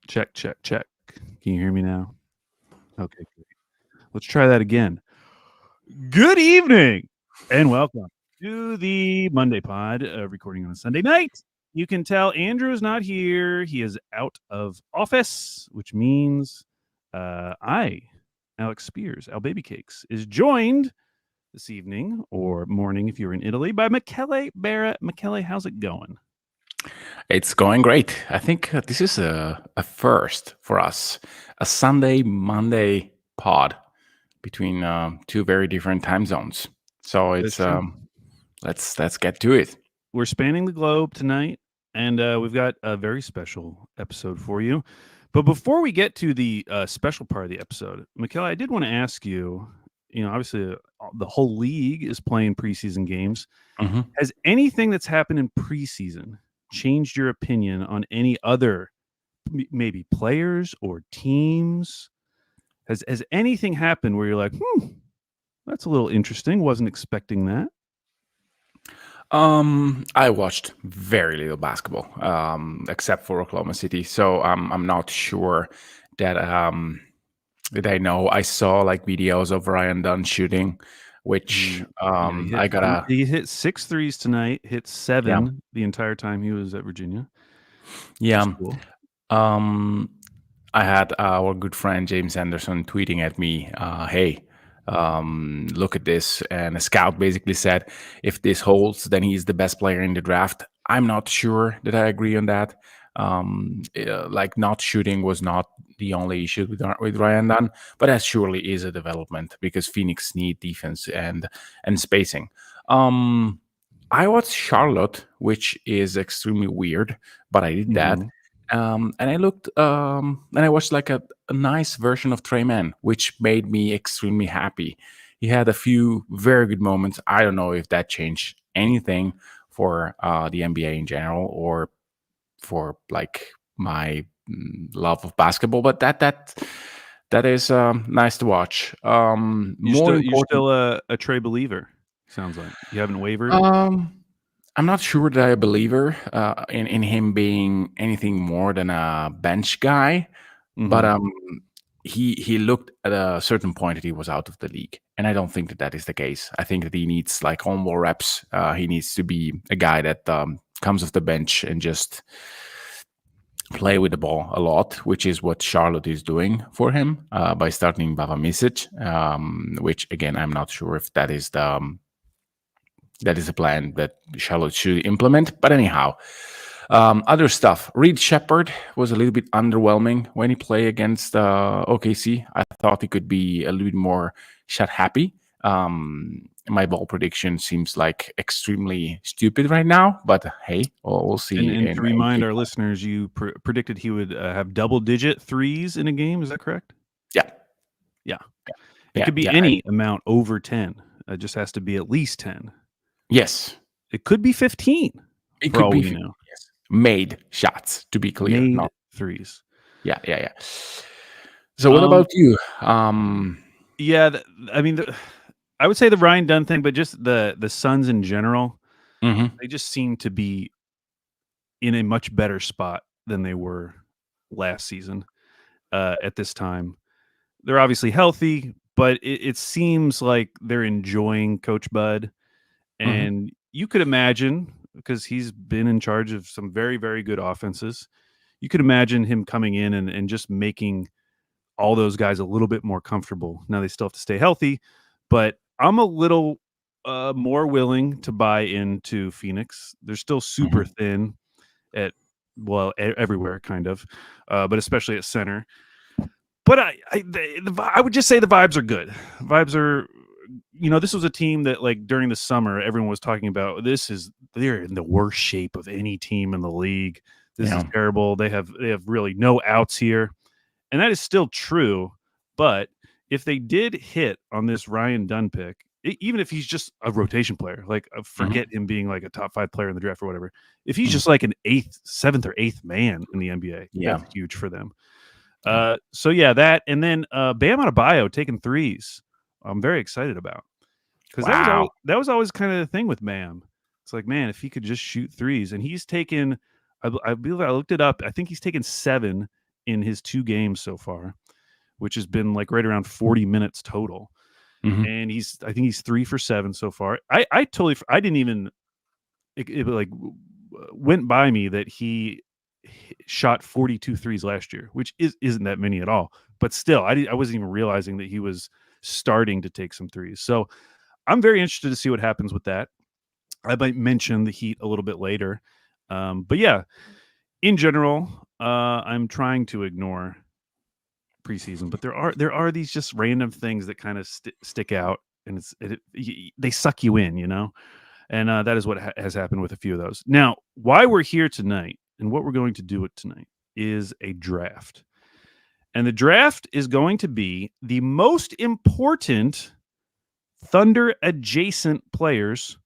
Check, check, check. Can you hear me now? Okay, great. Let's try that again. Good evening and welcome to the Monday Pod, recording on a Sunday night. You can tell Andrew is not here. He is out of office, which means I, Alex Spears, Al Baby Cakes, is joined this evening or morning if you're in Italy by Michele Berra. Michele, how's it going? It's going great. I think this is a first for us. A Sunday, Monday pod between two very different time zones. So That's it's true. let's get to it. We're spanning the globe tonight, and we've got a very special episode for you. But before we get to the special part of the episode, Michele, I did want to ask you, obviously the whole league is playing preseason games. Mhm. Has anything that's happened in preseason changed your opinion on any other maybe players or teams? Has anything happened where you're like, that's a little interesting. Wasn't expecting that. I watched very little basketball, except for Oklahoma City. So I'm not sure that that I know. I saw like videos of Ryan Dunn shooting, which I gotta He hit 6 threes tonight, hit 7 yeah the entire time he was at Virginia, which is yeah. cool. I had our good friend James Anderson tweeting at me, "Hey, look at this!" And a scout basically said, "If this holds, then he's the best player in the draft." I'm not sure that I agree on that. Like not shooting was not the only issue with Ryan Dunn, but that surely is a development because Phoenix need defense and spacing. I watched Charlotte, which is extremely weird, but I did that. Mhm. And I looked, and I watched like a nice version of Trey Mann, which made me extremely happy. He had a few very good moments. I don't know if that changed anything for the NBA in general or for like my love of basketball, but that is nice to watch. More You're important, still a Trey believer, sounds like. You haven't wavered? um, I'm not sure that I believe her in him being anything more than a bench guy, but Mhm. he looked at a certain point that he was out of the league, and I don't think that that is the case. I think that he needs like on more reps. He needs to be a guy that comes off the bench and just play with the ball a lot, which is what Charlotte is doing for him by starting Bava Misic, which again I'm not sure if that is that is a plan that Charlotte should implement. But anyhow, other stuff. Reed Shepard was a little bit underwhelming when he played against OKC. I thought he could be a little bit more shot happy. My ball prediction seems like extremely stupid right now, but hey, we'll see. And to In remind few our months. listeners, you predicted he would have double-digit threes in a game, is that correct? Yeah, Yeah. It yeah, could be yeah. any amount over 10. It just has to be at least 10. Yes, It could be 15 it for could all be we 50, know. yes. Made shots, to be clear. Made Not threes. yeah, yeah, yeah. So what Um, about you? yeah, I mean, I would say the Ryan Dunn thing, but just the Suns in general, Mhm, they just seem to be in a much better spot than they were last season at this time. They're obviously healthy, but it seems like they're enjoying Coach Bud. mhm, And you could imagine, because he's been in charge of some very, very good offenses, you could imagine him coming in and just making all those guys a little bit more comfortable. Now they still have to stay healthy, but I'm a little more willing to buy into Phoenix. They're still super mhm. thin at everywhere, kind of, but especially at center. But I would just say the vibes are good. Vibes are, this was a team that like during the summer everyone was talking about. They're in the worst shape of any team in the league. This is Yeah. terrible. They have really no outs here, and that is still true. But if they did hit on this Ryan Dunn pick, even if he's just a rotation player, like Mhm, forget him being like a top 5 player in the draft or whatever. If he's mhm. just like an eighth, seventh or eighth man in the NBA, Yeah, that's huge for them. yeah. So yeah, that and then Bam Adebayo taking threes. I'm very excited about because Wow. that was always kind of the thing with Bam. It's like, man, if he could just shoot threes, and he's taken, I believe I looked it up. I think he's taken 7 in his 2 games so far, which has been like right around 40 minutes total. Mhm. And I think he's 3 for 7 so far. I didn't even, it like went by me that he shot 42 threes last year, which isn't that many at all. But still, I wasn't even realizing that he was starting to take some threes. So I'm very interested to see what happens with that. I might mention the Heat a little bit later. But yeah, in general, I'm trying to ignore preseason, but there are these just random things that kind of stick out, and they suck you in, and that is what has happened with a few of those. Now, why we're here tonight and what we're going to do it tonight is a draft, and the draft is going to be the most important Thunder adjacent players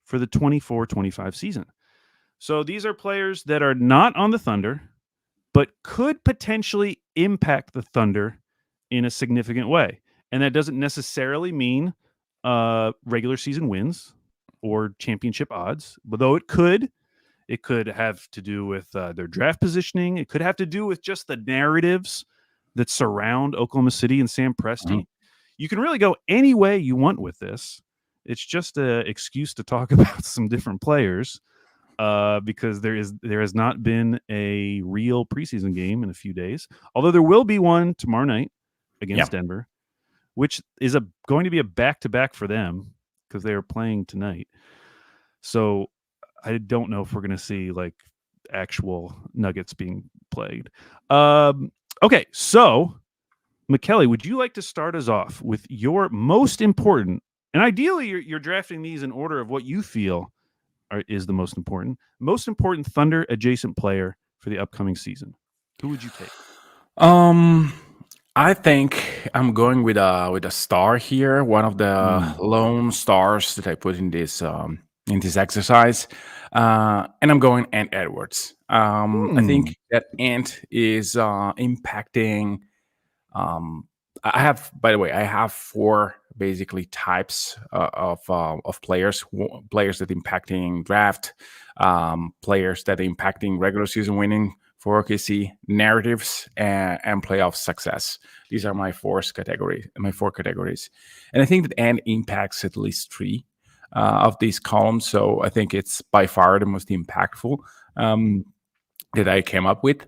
for the 24-25 season. So these are players that are not on the Thunder, but could potentially impact the Thunder in a significant way. And that doesn't necessarily mean regular season wins or championship odds, but though it could. It could have to do with their draft positioning. It could have to do with just the narratives that surround Oklahoma City and Sam Presti. Mhm. You can really go any way you want with this. It's just an excuse to talk about some different players because there has not been a real preseason game in a few days. Although there will be one tomorrow night against Denver, which is going to be a back-to-back for them because they are playing tonight. So I don't know if we're going to see like actual Nuggets being played. Okay, so Michele, would you like to start us off with your most important, and ideally you're drafting these in order of what you feel is the most important Thunder adjacent player for the upcoming season? Who would you take? I think I'm going with a star here, one of the lone stars that I put in this exercise, and I'm going Ant Edwards. I think that Ant is impacting. I have, by the way, I have 4 basically types of players. Players that impacting draft, players that impacting regular season winning for OKC, narratives, and playoff success. These are my 4 categories. And I think that Ant impacts at least 3 of these columns. So I think it's by far the most impactful that I came up with.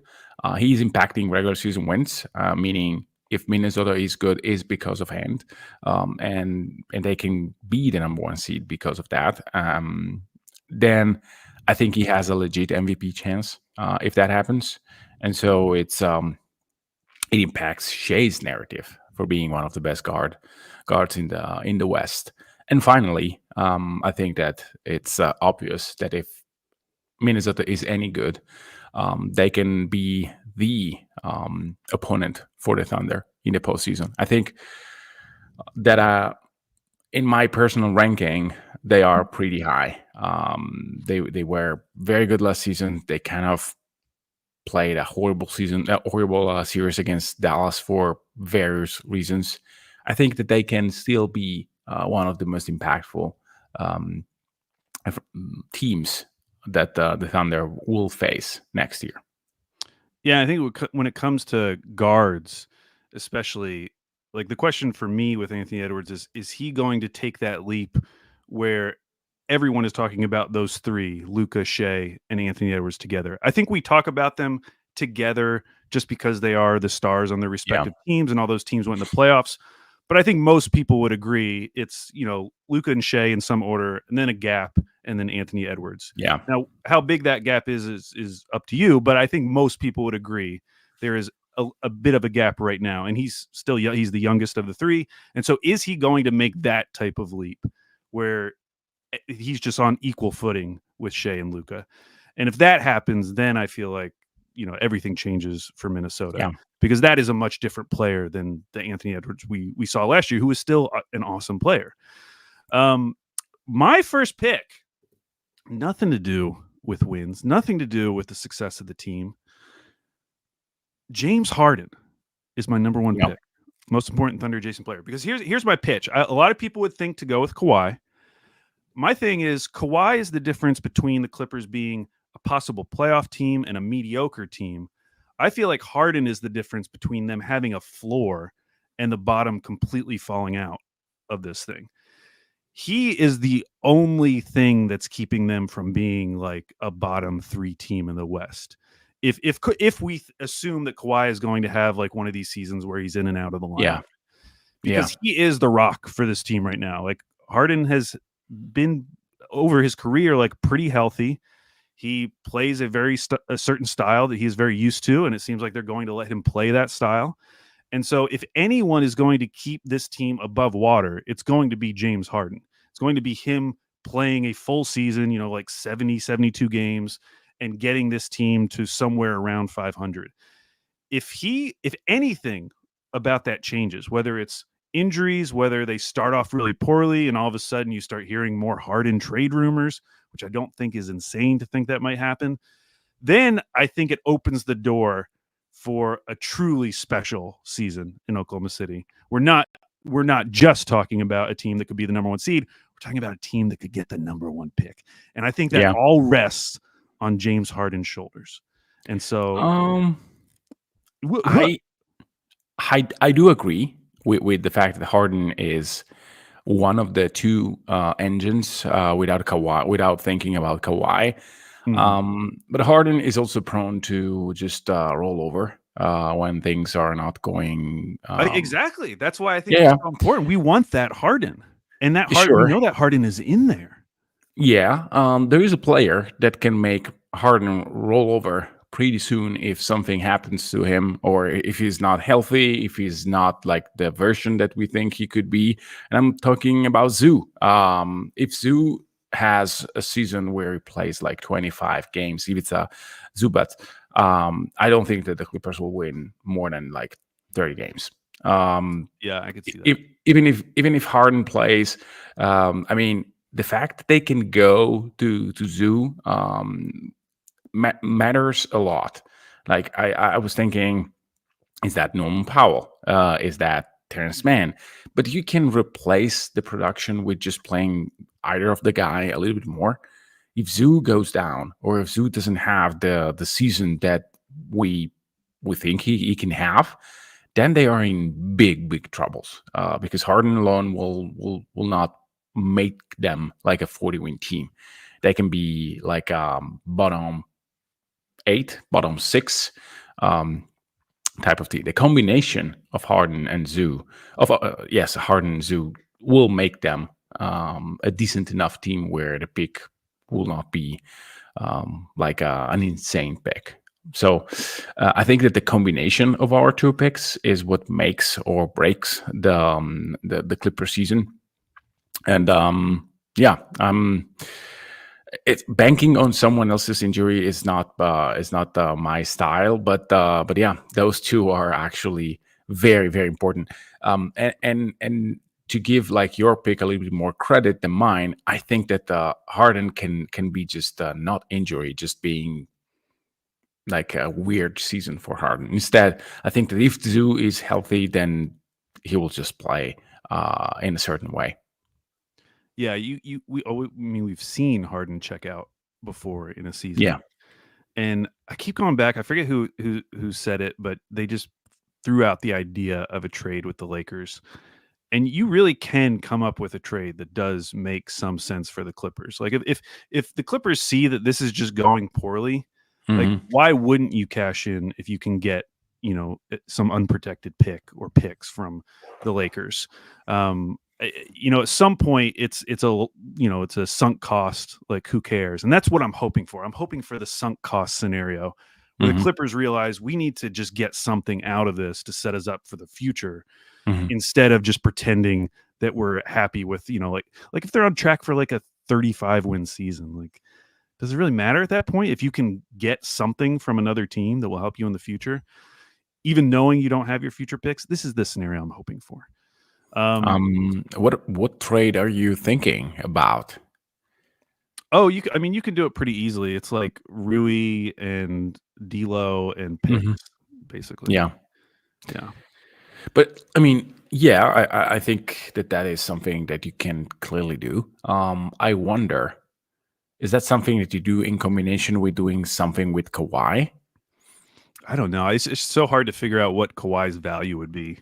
He's impacting regular season wins, meaning if Minnesota is good, is because of Ant, and they can be the number 1 seed because of that. Then I think he has a legit MVP chance if that happens, and so it impacts Shea's narrative for being one of the best guards in the West. And finally, I think that it's obvious that if Minnesota is any good, they can be the opponent for the Thunder in the postseason. I think that in my personal ranking, they are pretty high. They were very good last season. They kind of played a horrible series against Dallas for various reasons. I think that they can still be one of the most impactful teams that the Thunder will face next year. Yeah, I think when it comes to guards, especially, like the question for me with Anthony Edwards is he going to take that leap where everyone is talking about those 3, Luka, Shea, and Anthony Edwards together? I think we talk about them together just because they are the stars on their respective teams and all those teams went in the playoffs. But I think most people would agree it's, Luka and Shea in some order, and then a gap, and then Anthony Edwards. Yeah. Now, how big that gap is up to you, but I think most people would agree there is a bit of a gap right now, and he's still young. He's the youngest of the 3, and so is he going to make that type of leap where he's just on equal footing with Shea and Luka? And if that happens, then I feel like everything changes for Minnesota, because that is a much different player than the Anthony Edwards we saw last year, who was still an awesome player. My first pick, nothing to do with wins, nothing to do with the success of the team. James Harden is my number 1 pick, most important Thunder adjacent player, because here's my pitch. A lot of people would think to go with Kawhi. My thing is Kawhi is the difference between the Clippers being a possible playoff team and a mediocre team. I feel like Harden is the difference between them having a floor and the bottom completely falling out of this thing. He is the only thing that's keeping them from being like a bottom 3 team in the West. If we assume that Kawhi is going to have like one of these seasons where he's in and out of the lineup, Yeah. because he is the rock for this team right now. Like Harden has been over his career like pretty healthy. He plays a certain style that he is very used to, and it seems like they're going to let him play that style. And so if anyone is going to keep this team above water, it's going to be James Harden. It's going to be him playing a full season, like 70, 72 games and getting this team to somewhere around 500. If anything about that changes, whether it's injuries, whether they start off really poorly and all of a sudden you start hearing more Harden trade rumors, which I don't think is insane to think that might happen, then I think it opens the door for a truly special season in Oklahoma City. We're not just talking about a team that could be the number 1 seed. We're talking about a team that could get the number 1 pick. And I think that Yeah. all rests on James Harden's shoulders. And so I do agree with the fact that Harden is one of the 2 engines without Kawhi, without thinking about Kawhi. But Harden is also prone to just roll over when things are not going. Exactly. That's why I think it's so important. We want that Harden, and that Harden. Sure. We know that Harden is in there. Yeah, there is a player that can make Harden roll over pretty soon if something happens to him, or if he's not healthy, if he's not like the version that we think he could be. And I'm talking about Zoo. If Zoo has a season where he plays like 25 games, if it's a Zubat, I don't think that the Clippers will win more than like 30 games. Yeah, I could see that. Even if Harden plays, I mean, the fact that they can go to Zoo matters a lot. Like I was thinking, is that Norman Powell? Is that Terrence Mann? But you can replace the production with just playing either of the guy a little bit more. If Zoo goes down, or if Zoo doesn't have the season that we think he can have, then they are in big troubles because Harden alone will not make them like a 40-win team. They can be like bottom 8, bottom 6 type of team. The combination of Harden and Zoo, Harden and Zoo will make them a decent enough team where the pick will not be like an insane pick. So I think that the combination of our 2 picks is what makes or breaks the Clipper season. And it's banking on someone else's injury is not my style, but yeah, those 2 are actually very, very important. And to give like your pick a little bit more credit than mine, I think that Harden can be just not injury, just being like a weird season for Harden. Instead, I think that if Zoo is healthy, then he will just play in a certain way. Yeah, we've seen Harden check out before in a season. Yeah. And I keep going back. I forget who said it, but they just threw out the idea of a trade with the Lakers. And you really can come up with a trade that does make some sense for the Clippers. Like if the Clippers see that this is just going poorly, like why wouldn't you cash in if you can get, some unprotected pick or picks from the Lakers? At some point it's a sunk cost. Like who cares? And that's what I'm hoping for. I'm hoping for the sunk cost scenario where the Clippers realize we need to just get something out of this to set us up for the future. Instead of just pretending that we're happy with, like if they're on track for like a 35 win season, like, does it really matter at that point if you can get something from another team that will help you in the future, even knowing you don't have your future picks? This is the scenario I'm hoping for. What trade are you thinking about? Oh, you can do it pretty easily. It's like Rui and D'Lo and picks, basically. Yeah. Yeah. But I mean, yeah, I think that is something that you can clearly do. I wonder, is that something that you do in combination with doing something with Kawhi? I don't know. It's so hard to figure out what Kawhi's value would be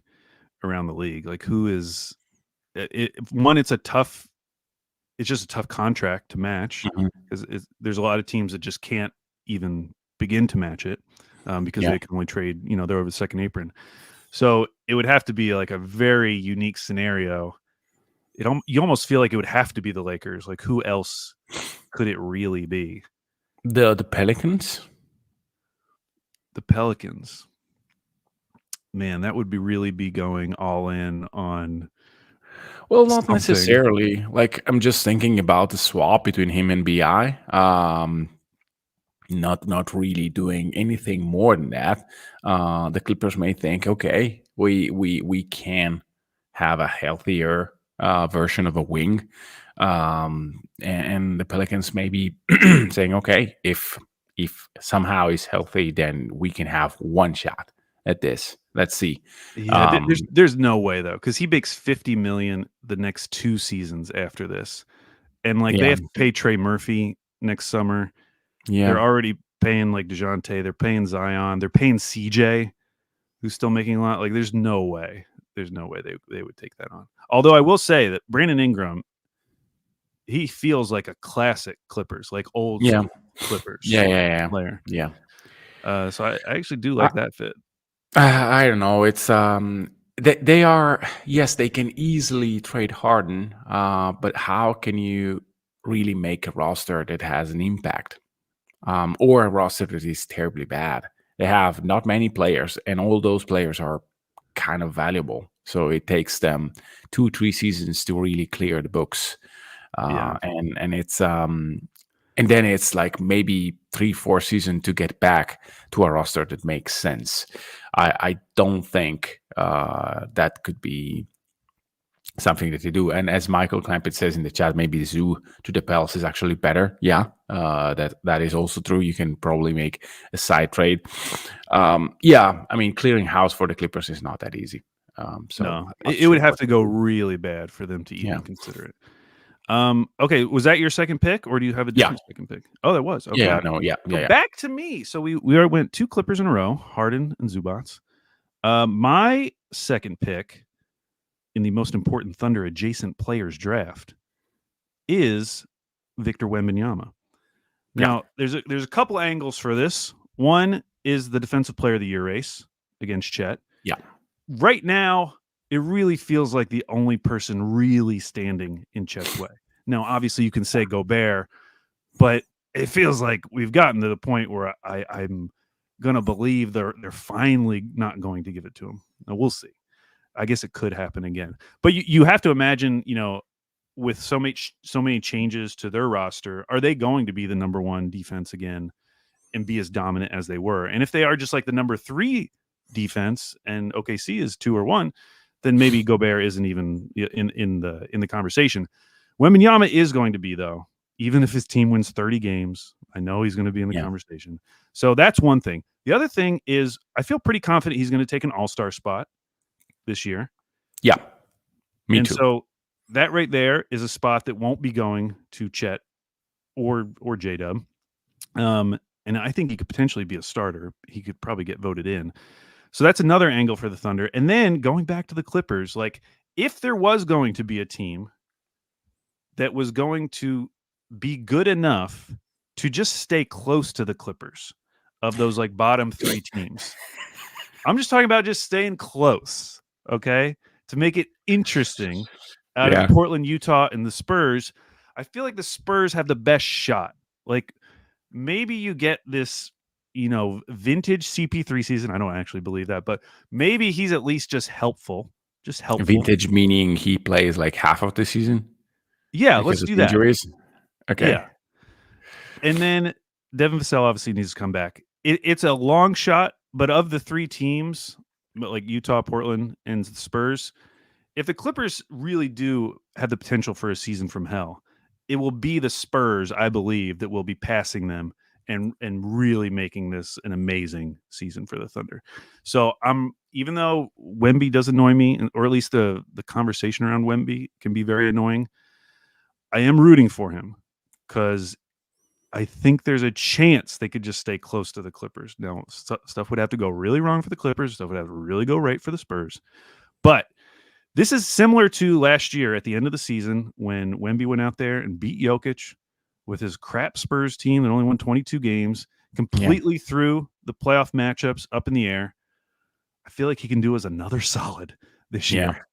around the league. Like, who is one? It's just a tough contract to match Mhm. because there's a lot of teams that just can't even begin to match it because Yeah. they can only trade. They're over the second apron. So it would have to be like a very unique scenario. You almost feel like it would have to be the Lakers. Like, who else could it really be? The Pelicans. The Pelicans. Man, that would really be going all in on Well, not something. necessarily. Like I'm just thinking about the swap between him and Bi. Not really doing anything more than that. The Clippers may think, okay, we can have a healthier version of a wing, and the Pelicans may be saying, okay, if somehow he's healthy, then we can have one shot at this. Let's see. Yeah, there's no way though, because he makes $50 million the next 2 seasons after this, and like they Yeah, have to pay Trey Murphy next summer. yeah. They're already paying like DeJounte. They're paying Zion. They're paying CJ, who's still making a lot. Like, there's no way. There's no way they would take that on. Although I will say that Brandon Ingram, he feels like a classic Clippers, like old Yeah. school Clippers Yeah. player. Yeah. So I actually do I, like that fit. I don't know. It's they are, yes, they can easily trade Harden, but how can you really make a roster that has an impact, or a roster that is terribly bad? They have not many players, and all those players are kind of valuable. So it takes them 2-3 seasons to really clear the books, Yeah. and it's and then it's like maybe 3-4 seasons to get back to a roster that makes sense. I don't think that could be something that they do. And as Michael Clampett says in the chat, maybe the zoo to the Pels is actually better. Yeah, that is also true. You can probably make a side trade. Yeah, I mean, clearing house for the Clippers is not that easy. So No, I'm not it would sure have what to they go do. really bad for them to even Yeah, consider it. Okay, was that your second pick, or do you have a yeah, different second pick? Oh, that was okay. yeah. No, yeah, So yeah, yeah, back to me. So we went 2 Clippers in a row, Harden and Zubats. My second pick in the most important Thunder adjacent players draft is Victor Wembanyama. yeah, Now, there's a couple angles for this. One is the Defensive Player of the Year race against Chet. yeah. Right now, it really feels like the only person really standing in Chet's way. Now, obviously, you can say Gobert, but it feels like we've gotten to the point where I'm gonna believe they're finally not going to give it to him. Now, we'll see. I guess it could happen again, but you have to imagine, with so many changes to their roster, are they going to be the number one defense again and be as dominant as they were? And if they are just like the number 3 defense and OKC is 2 or 1, then maybe Gobert isn't even in the conversation. Wembanyama is going to be, though, even if his team wins 30 games. I know he's going to be in the Yeah. conversation. So that's one thing. The other thing is I feel pretty confident he's going to take an all-star spot this year. Yeah, me And too. so that right there is a spot that won't be going to Chet or J-Dub. And I think he could potentially be a starter. He could probably get voted in. So that's another angle for the Thunder. And then going back to the Clippers, like, if there was going to be a team that was going to be good enough to just stay close to the Clippers of those like bottom 3 teams, I'm just talking about just staying close, okay, to make it interesting out of Yeah, Portland, Utah, and the Spurs. I feel like the Spurs have the best shot. Like, maybe you get this, vintage CP3 season. I don't actually believe that, but maybe he's at least just helpful. Just helpful. vintage meaning he plays like half of the season Yeah, let's because of do that. injuries. Yeah. Okay. And then Devin Vassell obviously needs to come back. It's a long shot, but of the 3 teams, like Utah, Portland, and the Spurs, if the Clippers really do have the potential for a season from hell, it will be the Spurs, I believe, that will be passing them and really making this an amazing season for the Thunder. So even though Wemby does annoy me, or at least the conversation around Wemby can be very annoying, I am rooting for him because I think there's a chance they could just stay close to the Clippers. Now, stuff would have to go really wrong for the Clippers. Stuff would have to really go right for the Spurs. But this is similar to last year at the end of the season when Wemby went out there and beat Jokic with his crap Spurs team that only won 22 games, completely threw the playoff matchups up in the air. I feel like he can do us another solid this Yeah. year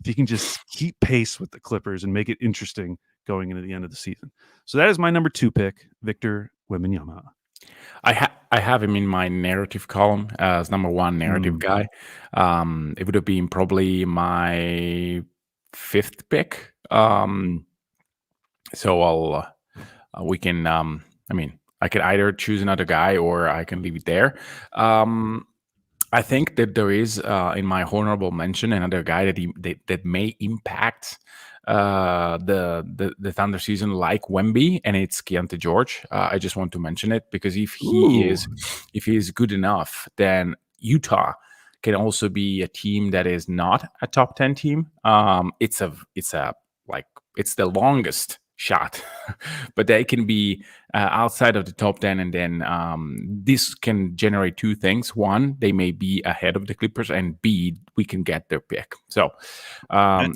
if he can just keep pace with the Clippers and make it interesting going into the end of the season. So that is my number 2 pick, Victor Wembanyama. I have him in my narrative column as number 1 narrative guy. It would have been probably my 5th pick. So we can. I could either choose another guy or I can leave it there. I think that there is in my honorable mention another guy that may impact the Thunder season like Wemby, and it's Keontae George. I just want to mention it because if he is good enough, then Utah can also be a team that is not a top 10 team. It's the longest shot, but they can be outside of the top 10, and then this can generate two things. One, they may be ahead of the Clippers, and B, we can get their pick. So I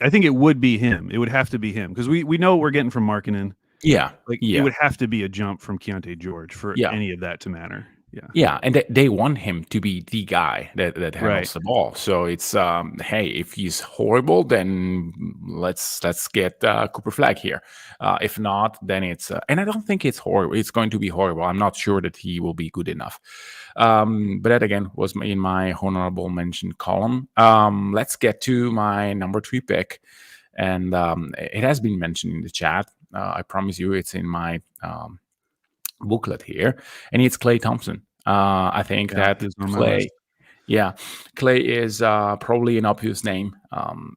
think it would be him. It would have to be him because we know what we're getting from Markkanen. It would have to be a jump from Keontae George for any of that to matter. Yeah, and they want him to be the guy that handles the ball. So it's hey, if he's horrible, then let's get Cooper Flag here. If not, then it's and I don't think it's horrible. It's going to be horrible. I'm not sure that he will be good enough. But that again was in my honorable mention column. Let's get to my number 3 pick, and it has been mentioned in the chat. I promise you, it's in my booklet here, and it's Klay Thompson. I think that Klay, Klay is probably an obvious name.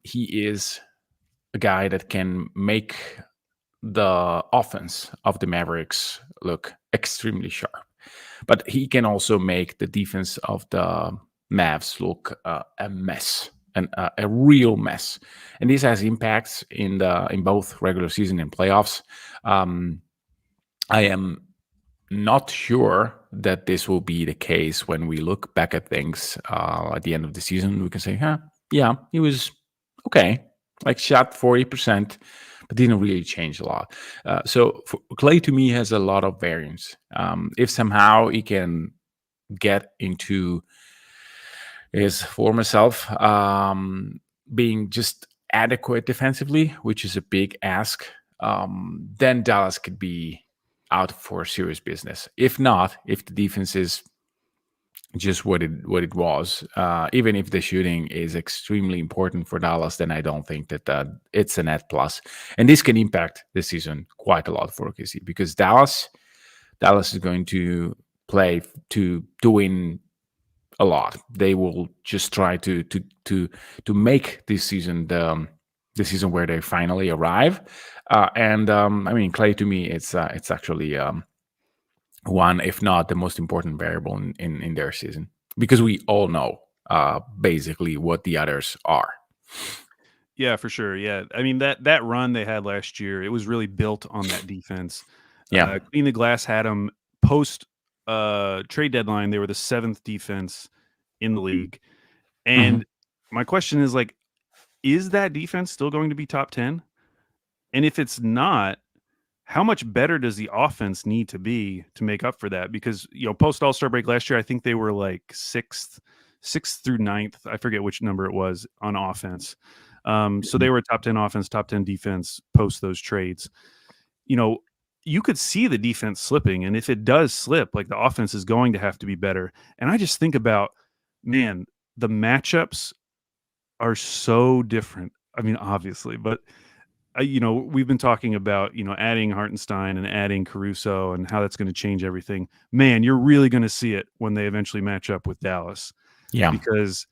He is a guy that can make the offense of the Mavericks look extremely sharp, but he can also make the defense of the Mavs look a mess. A real mess, and this has impacts in both regular season and playoffs. I am not sure that this will be the case when we look back at things at the end of the season. We can say, yeah, he was okay, like shot 40%, but didn't really change a lot. So Klay to me has a lot of variance. If somehow he can get into his former self, being just adequate defensively, which is a big ask, then Dallas could be out for serious business. If not, if the defense is just what it was, even if the shooting is extremely important for Dallas, then I don't think that it's a net plus. And this can impact the season quite a lot for OKC because Dallas is going to play to win a lot. They will just try to make this season the season where they finally arrive. Klay to me, it's actually one, if not the most important variable in their season, because we all know basically what the others are. Yeah, for sure. Yeah, I mean that run they had last year, it was really built on that defense. Clean the Glass had them post trade deadline. They were the 7th defense in the league, and my question is is that defense still going to be top 10? And if it's not, how much better does the offense need to be to make up for that? Because, post All-Star break last year, I think they were like 6th through 9th. I forget which number it was on offense. So they were top 10 offense, top 10 defense post those trades. You could see the defense slipping. And if it does slip, the offense is going to have to be better. And I just think about, man, the matchups are so different. I mean, obviously, but we've been talking about, adding Hartenstein and adding Caruso and how that's going to change everything. Man, you're really going to see it when they eventually match up with Dallas. Yeah. Because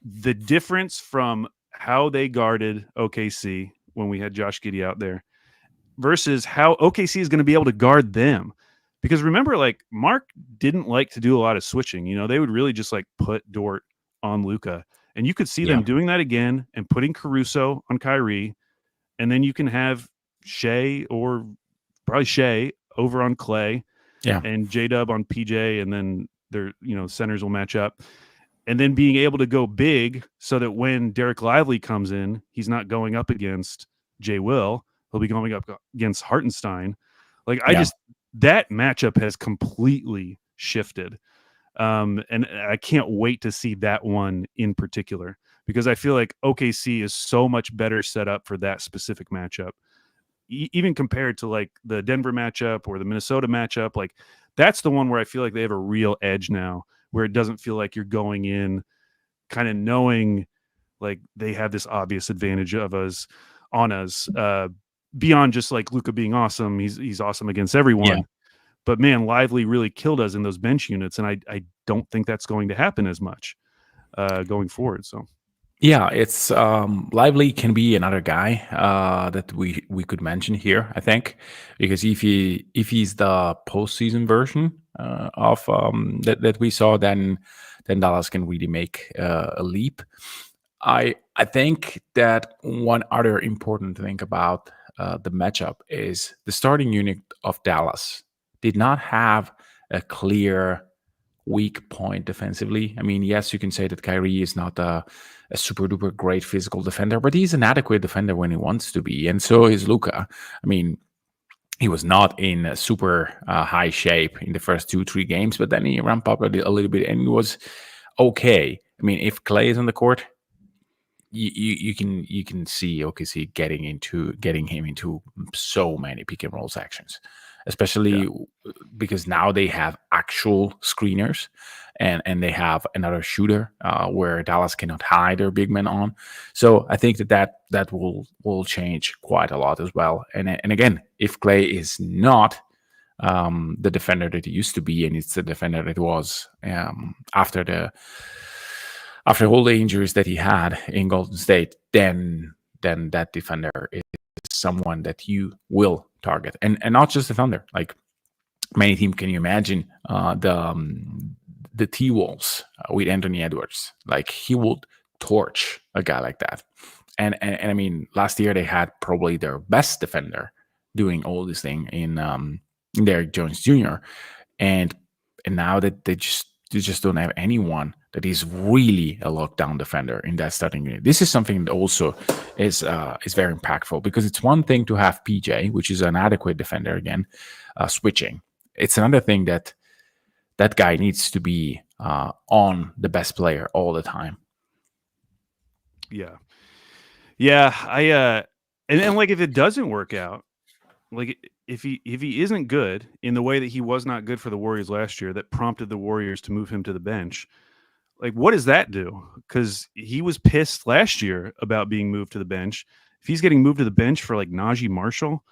the difference from how they guarded OKC when we had Josh Giddey out there versus how OKC is going to be able to guard them. Because remember, Mark didn't like to do a lot of switching. They would really just put Dort on Luka. And you could see them doing that again and putting Caruso on Kyrie. And then you can have Shea or probably Shea over on Clay, Yeah. and J-Dub on PJ, and then their centers will match up. And then being able to go big so that when Derek Lively comes in, he's not going up against Jay Will. He'll be going up against Hartenstein. Like that matchup has completely shifted. And I can't wait to see that one in particular, because I feel like OKC is so much better set up for that specific matchup. Even compared to like the Denver matchup or the Minnesota matchup, like that's the one where I feel like they have a real edge now, where it doesn't feel like you're going in kind of knowing like they have this obvious advantage of us on us, beyond just like Luka being awesome. He's awesome against everyone. Yeah. But man, Lively really killed us in those bench units, and I don't think that's going to happen as much going forward. So Yeah, it's Lively can be another guy that we could mention here, I think, because if he's the postseason version of that we saw, then Dallas can really make a leap. I think that one other important thing about the matchup is the starting unit of Dallas did not have a clear weak point defensively. I mean, yes, you can say that Kyrie is not a super duper great physical defender, but he's an adequate defender when he wants to be, and so is Luka. I mean, he was not in a super high shape in the first 2-3 games, but then he ramped up a little bit and it was okay. I mean, if Clay is on the court, you can see OKC getting him into so many pick and roll sections, especially because now they have actual screeners and they have another shooter where Dallas cannot hide their big men on. So I think that will change quite a lot as well. And again, if Clay is not the defender that he used to be, and it's the defender that was after all the injuries that he had in Golden State, then that defender is someone that you will target, and not just the Thunder. Like many teams, can you imagine the T-Wolves with Anthony Edwards? Like he would torch a guy like that. And I mean, last year they had probably their best defender doing all this thing in Derrick Jones Jr. And now that they just don't have anyone that is really a lockdown defender in that starting unit. This is something that also is very impactful, because it's one thing to have PJ, which is an adequate defender again, switching. It's another thing that guy needs to be on the best player all the time. Yeah. And like if it doesn't work out, like if he isn't good in the way that he was not good for the Warriors last year, that prompted the Warriors to move him to the bench, like what does that do? Because he was pissed last year about being moved to the bench. If he's getting moved to the bench for like Najee Marshall,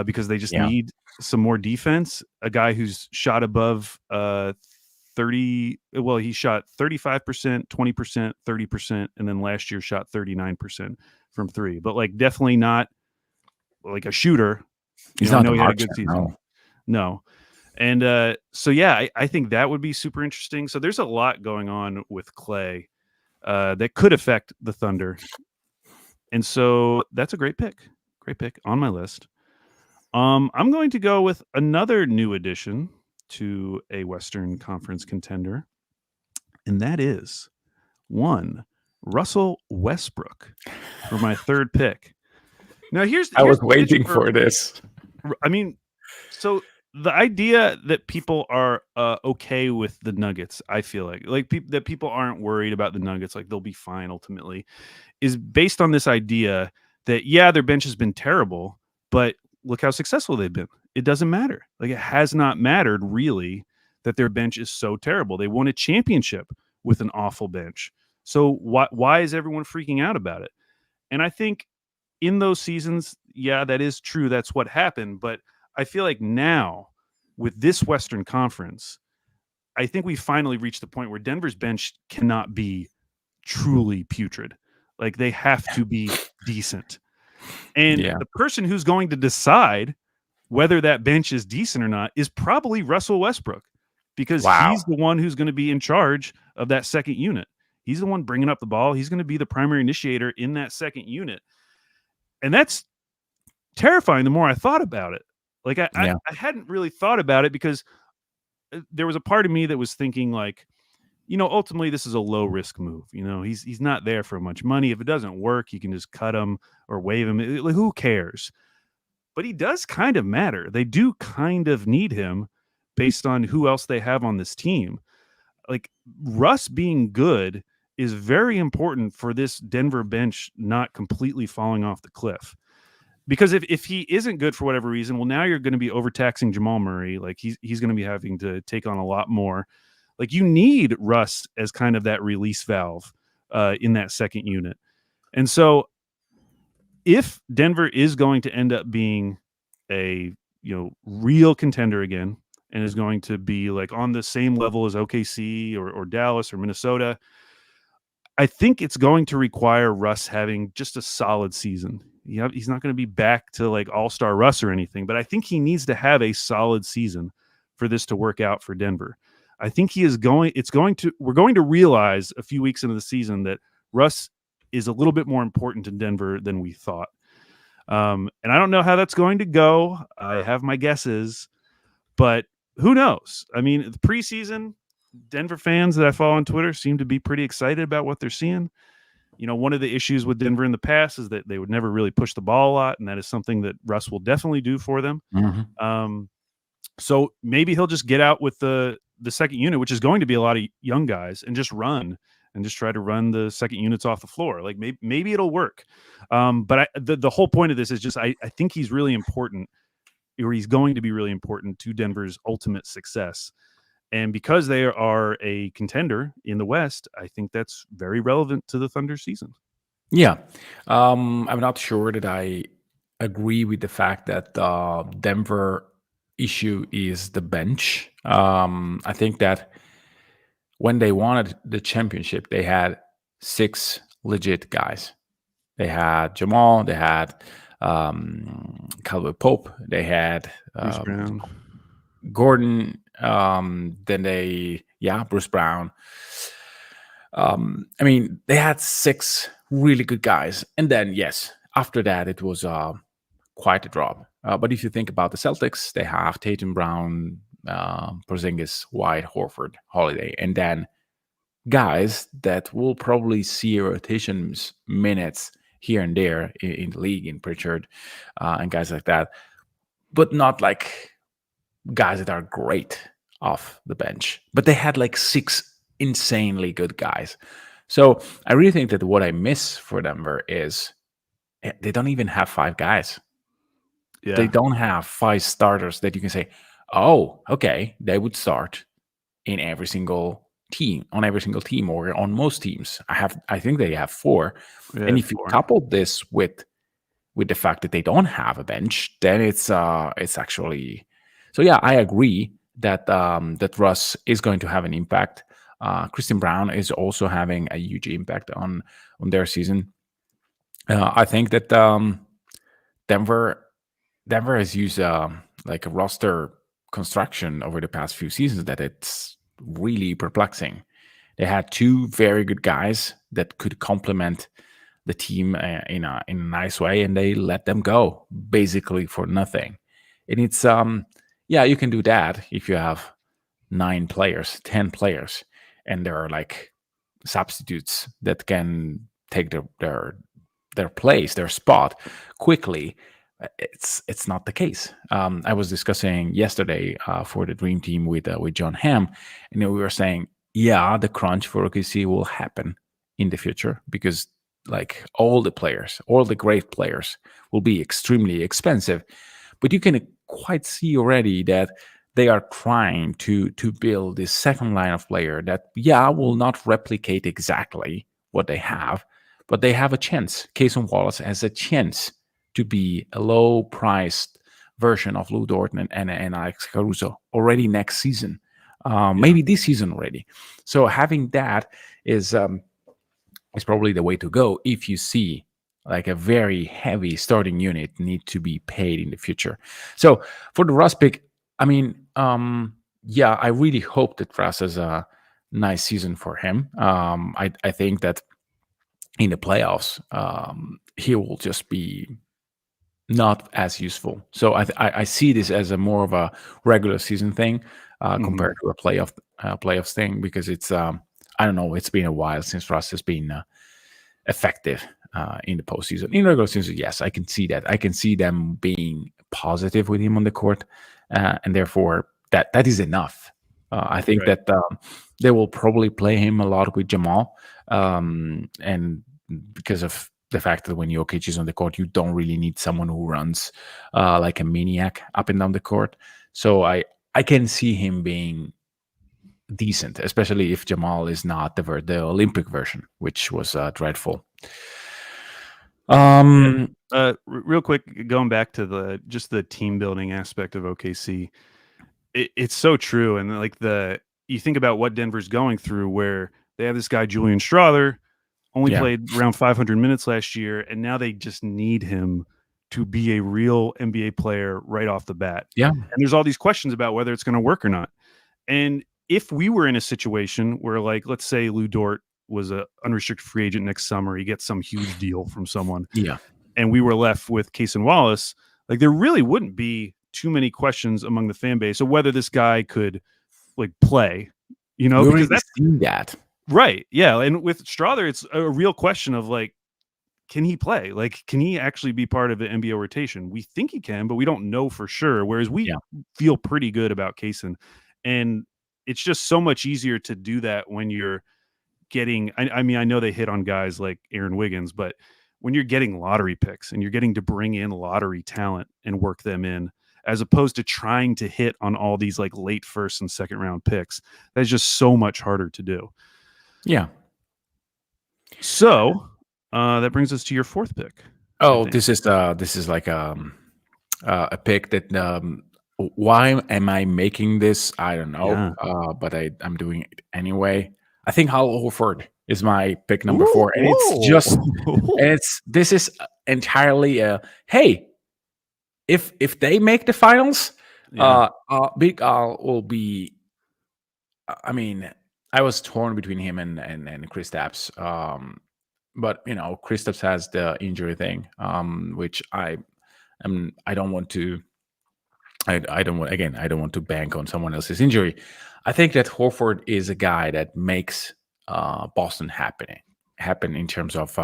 because they just need some more defense, a guy who's shot above 30, well, he shot 35%, 20%, 30%, and then last year shot 39% from three, but like definitely not like a shooter. He's not he had a good season. No. And so, yeah, I think that would be super interesting. So there's a lot going on with Clay that could affect the Thunder. And so that's a great pick on my list. I'm going to go with another new addition to a Western Conference contender, and that is one Russell Westbrook for my third pick. Now, I was waiting for this. I mean, so the idea that people are okay with the Nuggets, I feel like that people aren't worried about the Nuggets, like they'll be fine ultimately, is based on this idea that, yeah, their bench has been terrible, but look how successful they've been. It doesn't matter. Like it has not mattered really that their bench is so terrible. They won a championship with an awful bench. So why is everyone freaking out about it? And I think in those seasons, yeah, that is true. That's what happened. But I feel like now with this Western Conference, I think we finally reached the point where Denver's bench cannot be truly putrid. Like they have to be decent. And the person who's going to decide whether that bench is decent or not is probably Russell Westbrook, because he's the one who's going to be in charge of that second unit. He's the one bringing up the ball. He's going to be the primary initiator in that second unit. And that's terrifying the more I thought about it. Like I Yeah. hadn't really thought about it because there was a part of me that was thinking like, ultimately this is a low risk move. He's not there for much money. If it doesn't work, you can just cut him or waive him. Like, who cares? But he does kind of matter. They do kind of need him based on who else they have on this team. Like Russ being good is very important for this Denver bench not completely falling off the cliff. Because if he isn't good for whatever reason, well, now you're going to be overtaxing Jamal Murray. Like he's going to be having to take on a lot more. Like you need Russ as kind of that release valve in that second unit. And so if Denver is going to end up being a real contender again and is going to be like on the same level as OKC or Dallas or Minnesota, I think it's going to require Russ having just a solid season. He's not going to be back to like all-star Russ or anything, but I think he needs to have a solid season for this to work out for Denver. I think we're going to realize a few weeks into the season that Russ is a little bit more important to Denver than we thought. And I don't know how that's going to go. I have my guesses, but who knows? I mean, the preseason, Denver fans that I follow on Twitter seem to be pretty excited about what they're seeing. One of the issues with Denver in the past is that they would never really push the ball a lot, and that is something that Russ will definitely do for them. Mm-hmm. So maybe he'll just get out with the second unit, which is going to be a lot of young guys, and just try to run the second units off the floor. Like maybe it'll work. But the whole point of this is just I think he's really important, or he's going to be really important to Denver's ultimate success. And because they are a contender in the West, I think that's very relevant to the Thunder season. Yeah. I'm not sure that I agree with the fact that Denver issue is the bench. I think that when they wanted the championship, they had 6 legit guys. They had Jamal, they had Caldwell Pope, they had Bruce Brown. Gordon, Bruce Brown. I mean, they had 6 really good guys. And then, yes, after that, it was quite a drop. But if you think about the Celtics, they have Tatum, Brown, Porzingis, White, Horford, Holiday, and then guys that will probably see rotations minutes here and there in the league, in Pritchard and guys like that, but not like guys that are great off the bench. But they had like 6 insanely good guys. So I really think that what I miss for Denver is they don't even have 5 guys. Yeah. They don't have 5 starters that you can say, oh, okay, they would start in every single team, on every single team, or on most teams. I think they have 4. Yeah, and if 4. you couple this with the fact that they don't have a bench, then it's actually. So yeah, I agree that that Russ is going to have an impact. Christian Brown is also having a huge impact on their season. I think that Denver has used like a roster construction over the past few seasons that it's really perplexing. They had 2 very good guys that could complement the team in a nice way, and they let them go basically for nothing. And it's you can do that if you have 9 players, 10 players, and there are like substitutes that can take their place, their spot quickly. It's not the case. I was discussing yesterday for the Dream Team with John Hamm, and we were saying, yeah, the crunch for OKC will happen in the future because like all the great players will be extremely expensive. But you can quite see already that they are trying to build this second line of player that will not replicate exactly what they have, but they have a chance. Cason Wallace has a chance to be a low-priced version of Lou Dort and Alex Caruso already next season, maybe this season already. So having that is probably the way to go if you see like a very heavy starting unit need to be paid in the future. So for the Russ pick, I mean, I really hope that Russ has a nice season for him. I think that in the playoffs, he will just be not as useful. So I see this as a more of a regular season thing compared to a playoffs thing, because it's I don't know, it's been a while since Russ has been effective in the postseason. In regular season, yes, I can see that. I can see them being positive with him on the court, and therefore that is enough. I think Right. that they will probably play him a lot with Jamal, and because of the fact that when Jokic is on the court, you don't really need someone who runs like a maniac up and down the court. So I can see him being decent, especially if Jamal is not the Olympic version, which was dreadful. Yeah. Um, Real quick, going back to the team building aspect of OKC, it's so true. And like you think about what Denver's going through, where they have this guy Julian Strawther, only yeah, played around 500 minutes last year, and now they just need him to be a real NBA player right off the bat. yeah, And there's all these questions about whether it's going to work or not. And if we were in a situation where, like, let's say Lou Dort was a unrestricted free agent next summer, he gets some huge deal from someone, yeah, and we were left with Cason Wallace, like there really wouldn't be too many questions among the fan base of whether this guy could like play, we because already that's seen that. right. Yeah. And with Strawther, it's a real question of like, can he play? Like, can he actually be part of the NBO rotation? We think he can, but we don't know for sure. Whereas we Yeah, feel pretty good about Cason. And it's just so much easier to do that when you're getting, I mean, I know they hit on guys like Aaron Wiggins, but when you're getting lottery picks and you're getting to bring in lottery talent and work them in, as opposed to trying to hit on all these like late first and second round picks, that's just so much harder to do. yeah. So that brings us to your fourth pick. Oh, this is like a pick that why am I making this? I don't know, Yeah. but I'm doing it anyway. I think Hal Horford is my pick number Ooh, 4, and it's just whoa. and this is entirely a hey, if they make the finals, Yeah. Big Al will be. I mean, I was torn between him and Chris Stapps. But Chris Stapps has the injury thing, which I don't want to. I don't want, again. I don't want to bank on someone else's injury. I think that Horford is a guy that makes Boston happen in terms of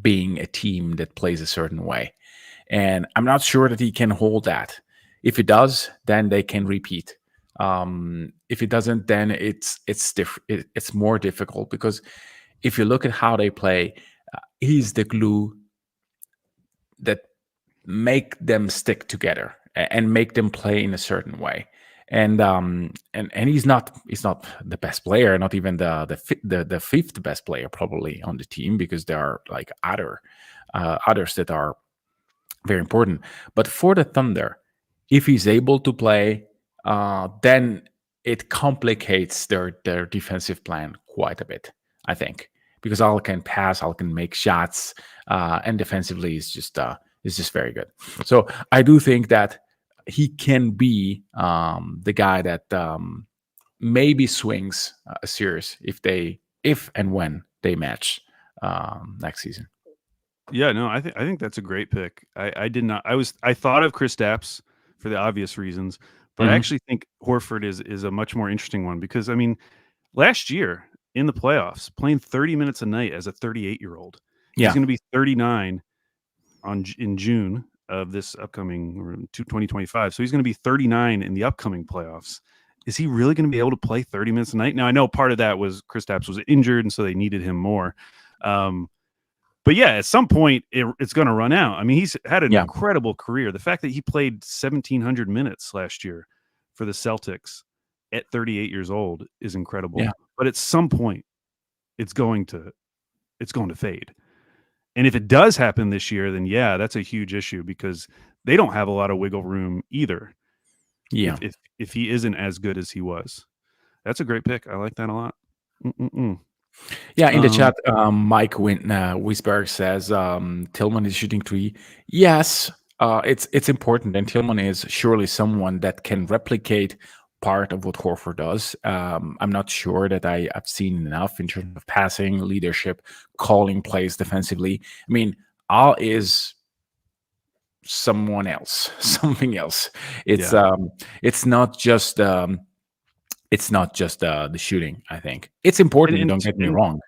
being a team that plays a certain way. And I'm not sure that he can hold that. If he does, then they can repeat. If he doesn't, then it's more difficult, because if you look at how they play, he's the glue that make them stick together and make them play in a certain way. And he's not the best player, not even the fifth best player probably on the team, because there are like others that are very important. But for the Thunder, if he's able to play, then it complicates their defensive plan quite a bit, I think, because Al can pass, Al can make shots, and defensively is just very good. So I do think that he can be the guy that maybe swings a series if and when they match next season. Yeah, no, I think that's a great pick. I did not. I thought of Chris Stapps for the obvious reasons, but I Mhm. actually think Horford is a much more interesting one because I mean, last year in the playoffs, playing 30 minutes a night as a 38-year-old, he's Yeah, going to be 39 in June of this upcoming 2025. So he's going to be 39 in the upcoming playoffs. Is he really going to be able to play 30 minutes a night? Now I know part of that was Chris Stapps was injured, and so they needed him more. Um, but yeah, at some point it's going to run out. I mean, he's had an yeah, incredible career. The fact that he played 1,700 minutes last year for the Celtics at 38 years old is yeah, incredible. But at some point, it's going to fade. And if it does happen this year, then yeah, that's a huge issue because they don't have a lot of wiggle room either. yeah. If he isn't as good as he was, that's a great pick. I like that a lot. Mm-mm-mm. Yeah, in the Um, chat, Mike Wisberg says Tillman is shooting three. Yes, it's important, and Tillman is surely someone that can replicate part of what Horford does. I'm not sure that I've seen enough in terms of passing, leadership, calling plays defensively. I mean, Al is someone else, something else. It's Yeah. it's not just the shooting. I think it's important. And Don't get me and wrong.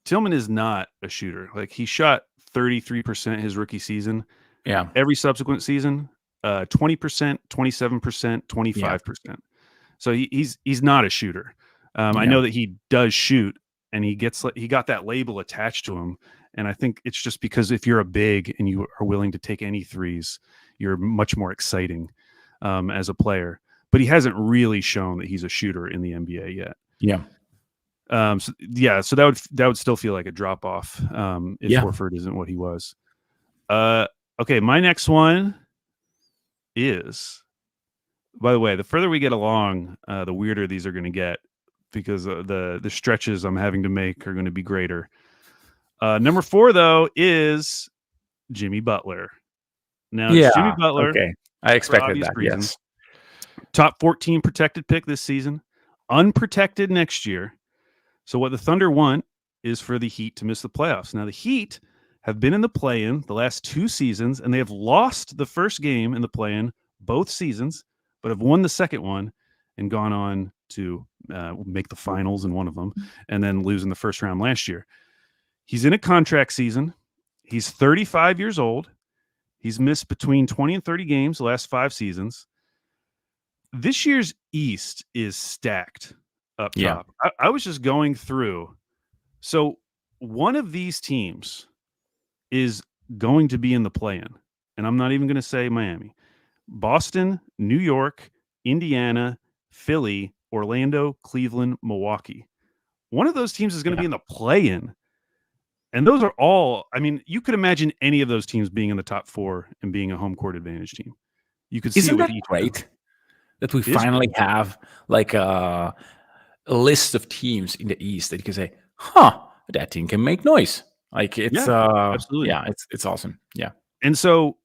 Tillman is not a shooter. Like, he shot 33% his rookie season. Yeah, Every subsequent season, 20%, 27%, yeah, 25%. So he's not a shooter. I yeah, know that he does shoot, and he got that label attached to him. And I think it's just because if you're a big and you are willing to take any threes, you're much more exciting as a player. But he hasn't really shown that he's a shooter in the NBA yet. yeah, So that would still feel like a drop off if yeah, Horford isn't what he was. Okay, my next one is, by the way, the further we get along, the weirder these are going to get, because the stretches I'm having to make are going to be greater. Number 4, though, is Jimmy Butler. Now, it's Jimmy yeah. Butler Okay, I for expected obvious that. reasons. Yes. Top 14 protected pick this season, unprotected next year. So what the Thunder want is for the Heat to miss the playoffs. Now, the Heat have been in the play-in the last 2 seasons, and they have lost the first game in the play-in both seasons, but have won the second one and gone on to make the finals in one of them, and then lose in the first round last year. He's in a contract season. He's 35 years old. He's missed between 20 and 30 games the last 5 seasons. This year's East is stacked up Yeah. top. I was just going through. So one of these teams is going to be in the play-in, and I'm not even going to say Miami. Boston, New York, Indiana, Philly, Orlando, Cleveland, Milwaukee. One of those teams is going to be in the play-in. And those are all, I mean, you could imagine any of those teams being in the top 4 and being a home court advantage team. You could see Isn't it with that each great that we It is finally have like a list of teams in the East that you can say, "Huh, that team can make noise." Like it's absolutely. yeah, it's awesome. Yeah. And so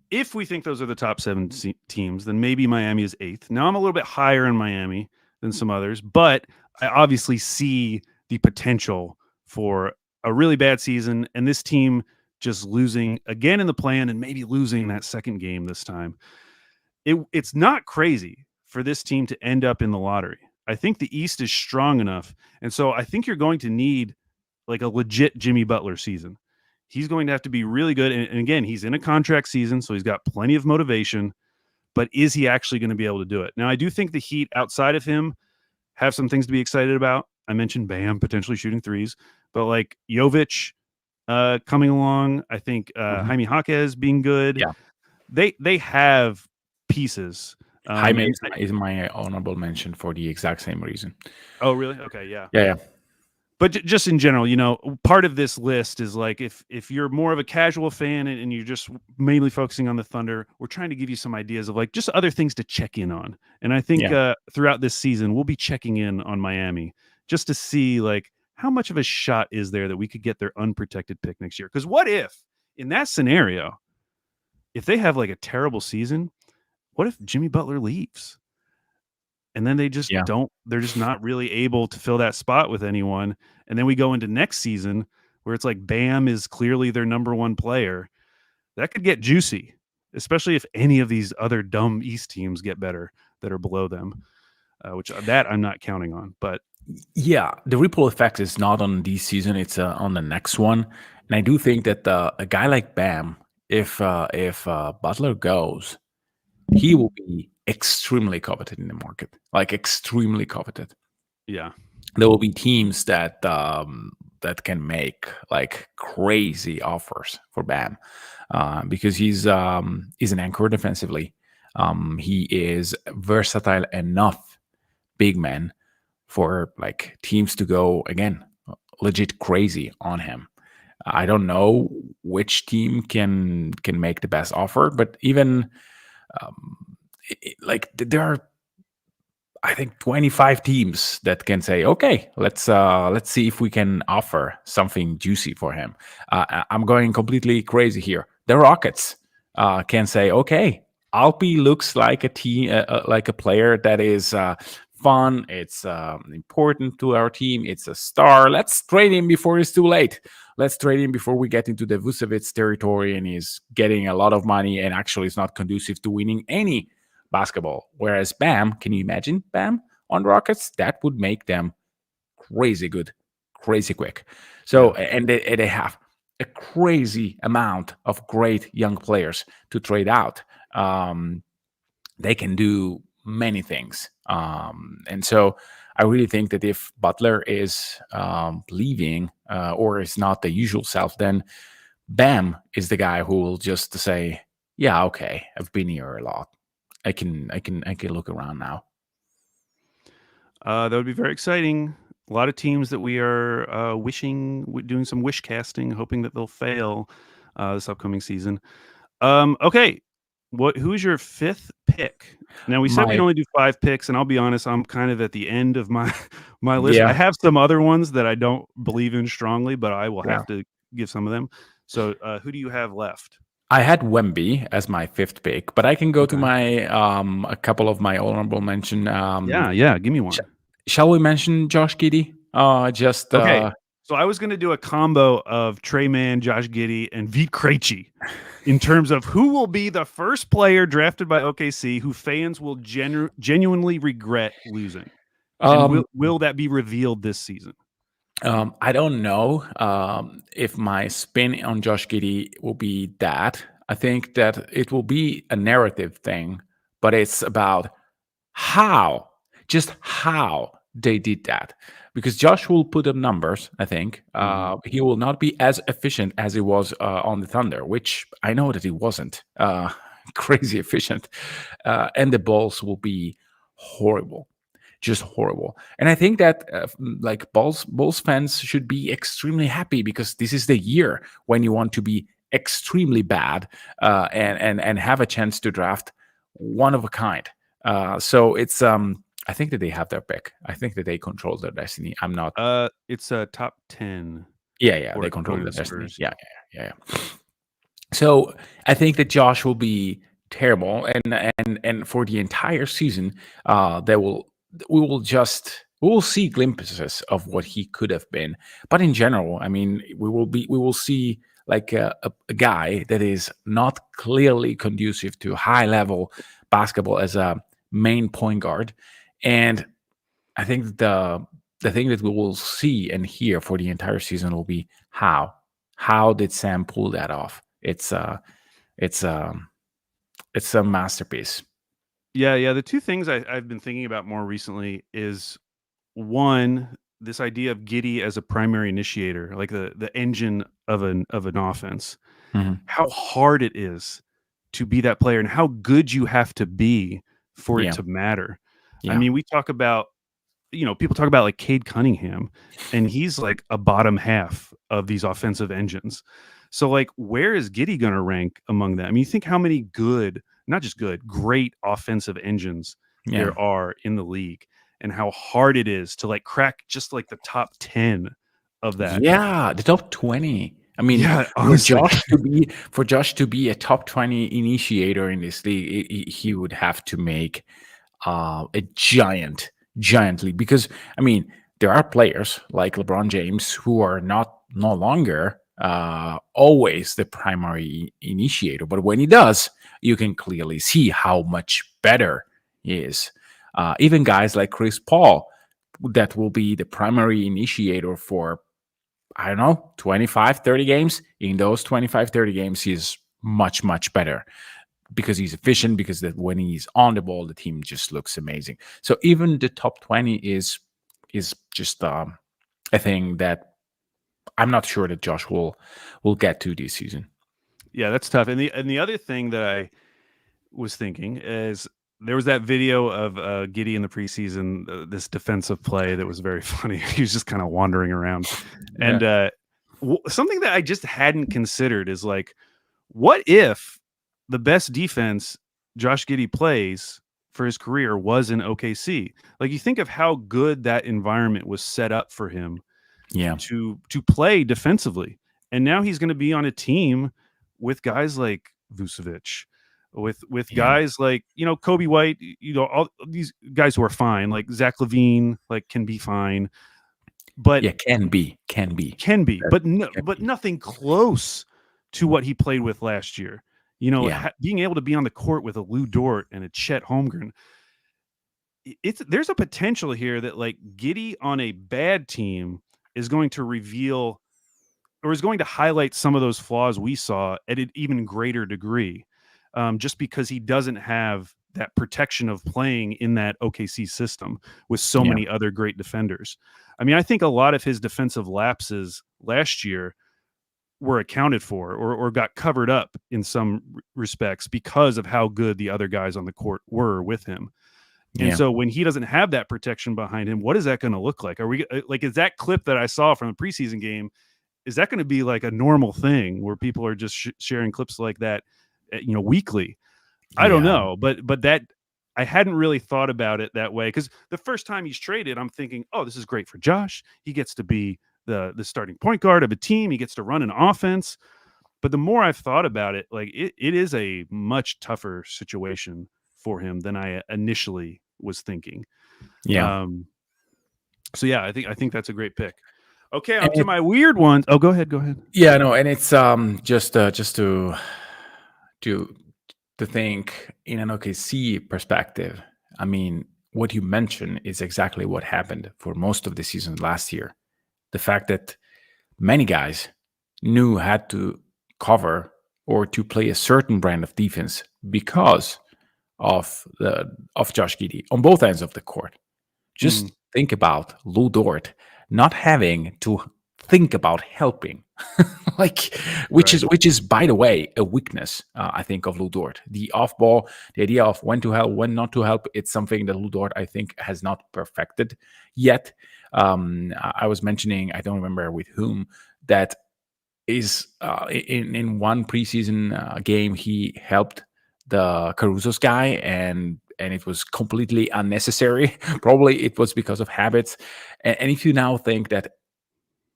if we think those are the top 7 teams, then maybe Miami is 8th. Now, I'm a little bit higher in Miami than some others, but I obviously see the potential for a really bad season, and this team just losing again in the plan and maybe losing that second game this time. It's not crazy for this team to end up in the lottery. I think the East is strong enough, and so I think you're going to need like a legit Jimmy Butler season. He's going to have to be really good. And again, he's in a contract season, so he's got plenty of motivation. But is he actually going to be able to do it? Now, I do think the Heat outside of him have some things to be excited about. I mentioned Bam potentially shooting threes, but like Jovic coming along, I think Jaime Jaquez being good. Yeah. They have pieces. Jaime is my honorable mention for the exact same reason. Oh, really? Okay, yeah. Yeah. But just in general, part of this list is like if you're more of a casual fan and you're just mainly focusing on the Thunder, we're trying to give you some ideas of like just other things to check in on. And I think throughout this season, we'll be checking in on Miami just to see like how much of a shot is there that we could get their unprotected pick next year. Because what if in that scenario, if they have like a terrible season, what if Jimmy Butler leaves? And then they just they're just not really able to fill that spot with anyone. And then we go into next season where it's like Bam is clearly their number 1 player. That could get juicy, especially if any of these other dumb East teams get better that are below them, which that I'm not counting on. But yeah, the ripple effect is not on this season; it's on the next one. And I do think that a guy like Bam, if Butler goes, he will be extremely coveted in the market, like extremely coveted. Yeah, there will be teams that that can make like crazy offers for Bam because he's an anchor defensively. He is versatile enough, big man, for like teams to go again legit crazy on him. I don't know which team can make the best offer, but even like there are, I think, 25 teams that can say, okay, let's see if we can offer something juicy for him. I'm going completely crazy here. The Rockets can say, okay, Alpi looks like a team, like a player that is fun. It's important to our team. It's a star. Let's trade him before it's too late. Let's trade him before we get into the Vucevic territory and he's getting a lot of money and actually it's not conducive to winning any basketball. Whereas Bam, can you imagine Bam on Rockets? That would make them crazy good, crazy quick. So, and they have a crazy amount of great young players to trade out. They can do many things. And so I really think that if Butler is leaving or is not the usual self, then Bam is the guy who will just say, yeah, okay, I've been here a lot. I can look around now. That would be very exciting. A lot of teams that we are doing some wish casting, hoping that they'll fail this upcoming season. Okay, who's your fifth pick? Now we said we'd only do 5 picks, and I'll be honest, I'm kind of at the end of my list. Yeah. I have some other ones that I don't believe in strongly, but I will have to give some of them. So, who do you have left? I had Wemby as my 5th pick, but I can go to my a couple of my honorable mention. Yeah, give me one. Shall we mention Josh Giddey? Okay. So I was going to do a combo of Trey Mann, Josh Giddey, and Vit Krejci in terms of who will be the first player drafted by OKC who fans will genuinely regret losing. And will that be revealed this season? I don't know if my spin on Josh Giddey will be that. I think that it will be a narrative thing, but it's about how they did that. Because Josh will put up numbers, I think. He will not be as efficient as he was on the Thunder, which I know that he wasn't crazy efficient. And the balls will be horrible. Just horrible. And I think that like Bulls fans should be extremely happy because this is the year when you want to be extremely bad and have a chance to draft one of a kind. So it's I think that they have their pick. I think that they control their destiny. I'm not. It's a top 10. Yeah. They control their destiny. Yeah. So I think that Josh will be terrible, and for the entire season, we will see glimpses of what he could have been. But in general, I mean, we will see like a guy that is not clearly conducive to high level basketball as a main point guard. And I think the thing that we will see and hear for the entire season will be how did Sam pull that off? It's a masterpiece. Yeah. The two things I've been thinking about more recently is one, this idea of Giddey as a primary initiator, like the engine of an offense. How hard it is to be that player and how good you have to be for it to matter. I mean, we talk about, people talk about like Cade Cunningham, and he's like a bottom half of these offensive engines. So like, where is Giddey going to rank among them? I mean, you think how many not just good, great offensive engines there are in the league, and how hard it is to like crack just like the top 10 of that. Yeah, the top 20. I mean, for Josh to be a top 20 initiator in this league, he would have to make a giant leap. Because I mean, there are players like LeBron James who are no longer always the primary initiator, but when he does, you can clearly see how much better he is. Even guys like Chris Paul, that will be the primary initiator for, I don't know, 25, 30 games. In those 25, 30 games, he's much, much better because he's efficient, because when he's on the ball, the team just looks amazing. So even the top 20 is just a thing that I'm not sure that Josh will get to this season. Yeah, that's tough. And the other thing that I was thinking is there was that video of Giddey in the preseason, this defensive play that was very funny. He was just kind of wandering around. And something that I just hadn't considered is like, what if the best defense Josh Giddey plays for his career was in OKC? Like, you think of how good that environment was set up for him to play defensively. And now he's going to be on a team with guys like Vucevic, with Yeah. guys like, Kobe White, all these guys who are fine, like Zach LaVine, like can be fine, but Yeah, can be. That can but be. nothing close to what he played with last year. Yeah. Being able to be on the court with a Lou Dort and a Chet Holmgren, there's a potential here that like Giddey on a bad team is going to reveal or is going to highlight some of those flaws we saw at an even greater degree, just because he doesn't have that protection of playing in that OKC system with so Yeah. many other great defenders. I mean, I think a lot of his defensive lapses last year were accounted for or got covered up in some respects because of how good the other guys on the court were with him. And Yeah. so when he doesn't have that protection behind him, what is that going to look like? Are we like, is that clip that I saw from the preseason game, is that going to be like a normal thing where people are just sharing clips like that, weekly? I don't Yeah. know, but that I hadn't really thought about it that way, because the first time he's traded, I'm thinking, oh, this is great for Josh. He gets to be the starting point guard of a team. He gets to run an offense. But the more I've thought about it, like it is a much tougher situation for him than I initially was thinking. Yeah. Um, so yeah, I think that's a great pick. Okay, And on to my weird ones. Oh, go ahead. Go ahead. yeah, no, and it's just to to think in an OKC perspective. I mean, what you mentioned is exactly what happened for most of the season last year. The fact that many guys knew had to cover or to play a certain brand of defense because of Josh Giddey on both ends of the court. Mm, Just think about Lou Dort not having to think about helping, like right. which is by the way a weakness, I think, of Lou Dort. The off ball, the idea of when to help, when not to help, it's something that Lou Dort, I think, has not perfected yet. I was mentioning, I don't remember with whom, that is in one preseason game he helped the Caruso's guy, and it was completely unnecessary. Probably it was because of habits. And if you now think that